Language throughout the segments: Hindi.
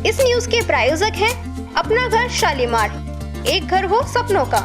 इस न्यूज के प्रायोजक हैं अपना घर शालीमार, एक घर हो सपनों का।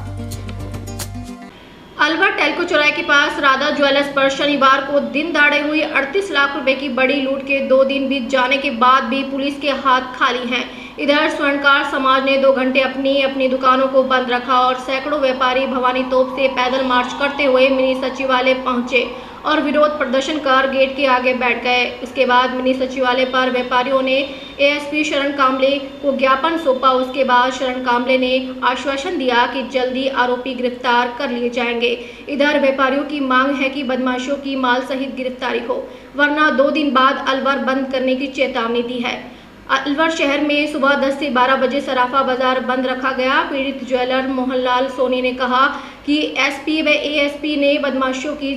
अलवर टेल्को चौराहे के पास राधा ज्वेलर्स पर शनिवार को दिन दहाड़े हुई 38 लाख रुपए की बड़ी लूट के 2 दिन बीत जाने के बाद भी पुलिस के हाथ खाली हैं। इधर स्वर्णकार समाज ने 2 घंटे अपनी दुकानों को बंद रखा और सैकड़ों व्यापारी भवानी तोप से पैदल मार्च करते हुए मिनी सचिवालय पहुंचे और विरोध प्रदर्शन कर गेट के आगे बैठ गए। इसके बाद मिनी सचिवालय पर व्यापारियों ने एएसपी शरण कामले को ज्ञापन सौंपा। उसके बाद शरण कामले ने आश्वासन दिया कि जल्दी आरोपी गिरफ्तार कर लिए जाएंगे। इधर व्यापारियों की मांग है कि बदमाशों की माल सहित गिरफ्तारी हो, वरना 2 दिन बाद अलवर बंद करने की चेतावनी दी है। अलवर शहर में सुबह 10 से 12 बजे सराफा बाजार बंद रखा गया। पीड़ित ज्वेलर मोहनलाल सोनी ने कहा कि एसपी व एएसपी ने बदमाशों की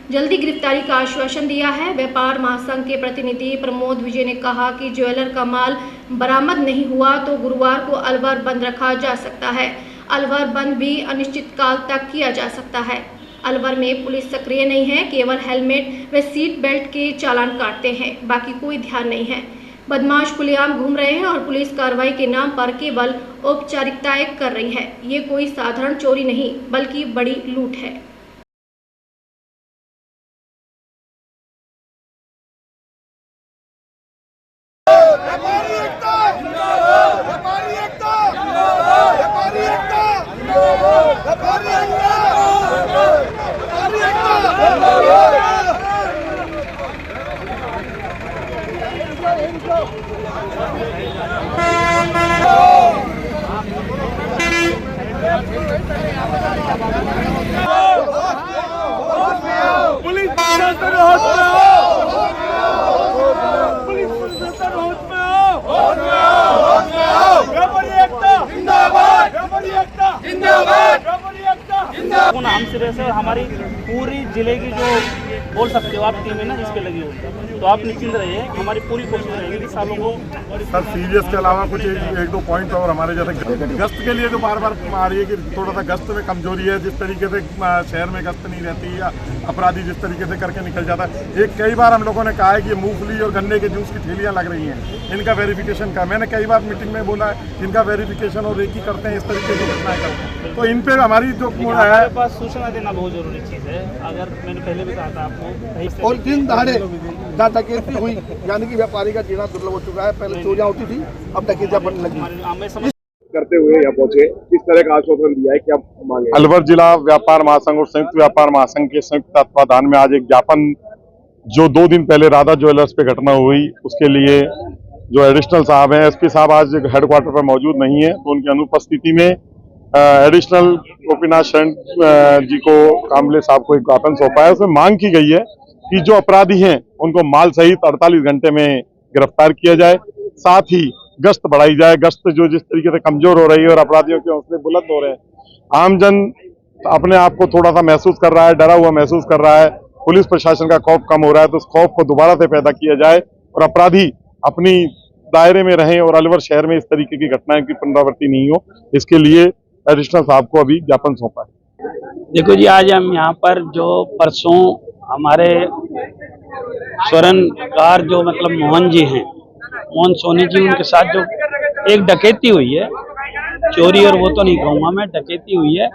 जल्दी गिरफ्तारी का आश्वासन दिया है। व्यापार महासंघ के प्रतिनिधि प्रमोद विजय ने कहा कि ज्वेलर का माल बरामद नहीं हुआ तो गुरुवार को अलवर बंद रखा जा सकता है। अलवर बंद भी अनिश्चित काल तक किया जा सकता है। अलवर में पुलिस सक्रिय नहीं है, केवल हेलमेट व सीट बेल्ट के चालान काटते हैं, बाकी कोई ध्यान नहीं है। बदमाश खुलेआम घूम रहे हैं और पुलिस कार्रवाई के नाम पर केवल औपचारिकताएं कर रही है। ये कोई साधारण चोरी नहीं बल्कि बड़ी लूट है। पुलिस प्रशासन होश में आओ, पुलिस प्रशासन होश में आओ, व्यापारी एकता जिंदाबाद, व्यापारी एकता जिंदाबाद, व्यापारी एकता जिंदाबाद। नाम सिरे से हमारी पूरी जिले की जो बोल सकते हो आप टीम है ना जिस पे लगी हुई, तो आप निश्चिंत रहिए, हमारी पूरी कोशिश रहेगी कि सालों को सर सीरियस के अलावा कुछ एक दो पॉइंट और हमारे जैसे गश्त के लिए जो बार बार आ रही है कि थोड़ा सा गश्त में कमजोरी है। जिस तरीके से शहर में गश्त नहीं रहती या अपराधी जिस तरीके से करके निकल जाता है। कई बार हम लोगों ने कहा है कि मूंगफली और गन्ने के जूस की थैलियाँ लग रही हैं, इनका वेरिफिकेशन का मैंने कई बार मीटिंग में बोला है, इनका वेरिफिकेशन और रेकी करते हैं, इस तरीके की घटनाएं करते हैं। तो इन पर हमारी जो हमारे पास सूचना देना बहुत जरूरी चीज़ है। अगर मैंने पहले भी कहा था आपको, और दिन दहाड़े डकैती हुई, यानी कि व्यापारी का जीना दुर्लभ हो चुका है। पहले चोरियां होती थी, अब डकैतियां बढ़ने लगी। करते हुए यहाँ पहुंचे, किस तरह का आश्वासन दिया है, क्या मांगे? अलवर जिला व्यापार महासंघ और संयुक्त व्यापार महासंघ के संयुक्त तत्वाधान में आज एक ज्ञापन जो 2 दिन पहले राधा ज्वेलर्स पे घटना हुई उसके लिए जो एडिशनल साहब हैं, एसपी साहब आज हेडक्वार्टर पर मौजूद नहीं है, तो उनकी अनुपस्थिति में एडिशनल गोपीनाथ शरण जी को कामले साहब को एक ज्ञापन सौंपा है। उसमें मांग की गई है कि जो अपराधी हैं उनको माल सहित 48 घंटे में गिरफ्तार किया जाए, साथ ही गश्त बढ़ाई जाए। गश्त जो जिस तरीके से कमजोर हो रही है और अपराधियों के हौसले बुलंद हो रहे हैं, आमजन अपने आप को थोड़ा सा महसूस कर रहा है, डरा हुआ महसूस कर रहा है, पुलिस प्रशासन का खौफ कम हो रहा है, तो उस खौफ को दोबारा से पैदा किया जाए और अपराधी अपनी दायरे में रहें और अलवर शहर में इस तरीके की घटनाएं की पुनरावृत्ति नहीं हो। इसके लिए एडिशनल साहब को अभी ज्ञापन सौंपा है। देखो जी, आज हम यहाँ पर जो परसों हमारे स्वर्णकार जो मतलब मोहन जी हैं, मोहन सोनी जी, उनके साथ जो एक डकैती हुई है, चोरी और वो तो नहीं कहूँगा मैं, डकैती हुई है।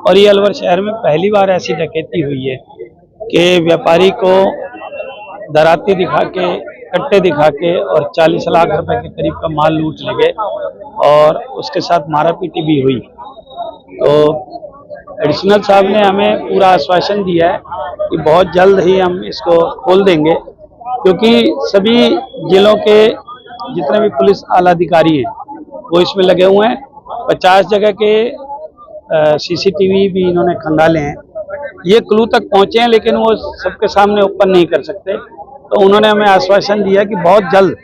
और ये अलवर शहर में पहली बार ऐसी डकैती हुई है कि व्यापारी को दराती दिखा के, कट्टे दिखा के और 40 लाख रुपए के करीब का माल लूट ले गए और उसके साथ मारा पीटी भी हुई। तो एडिशनल साहब ने हमें पूरा आश्वासन दिया है कि बहुत जल्द ही हम इसको खोल देंगे, क्योंकि सभी जिलों के जितने भी पुलिस आला अधिकारी हैं वो इसमें लगे हुए हैं। 50 जगह के सीसीटीवी भी इन्होंने खंगाले हैं। ये क्लू तक पहुंचे हैं, लेकिन वो सबके सामने ओपन नहीं कर सकते। तो उन्होंने हमें आश्वासन दिया कि बहुत जल्द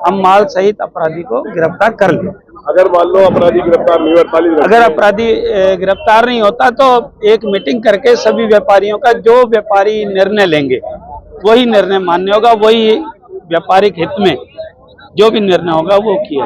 हम माल सहित अपराधी को गिरफ्तार कर लें। अगर मान लो अपराधी गिरफ्तार नहीं होता, अगर अपराधी गिरफ्तार नहीं होता तो एक मीटिंग करके सभी व्यापारियों का, जो व्यापारी निर्णय लेंगे वही निर्णय मान्य होगा, वही व्यापारिक हित में जो भी निर्णय होगा वो किया।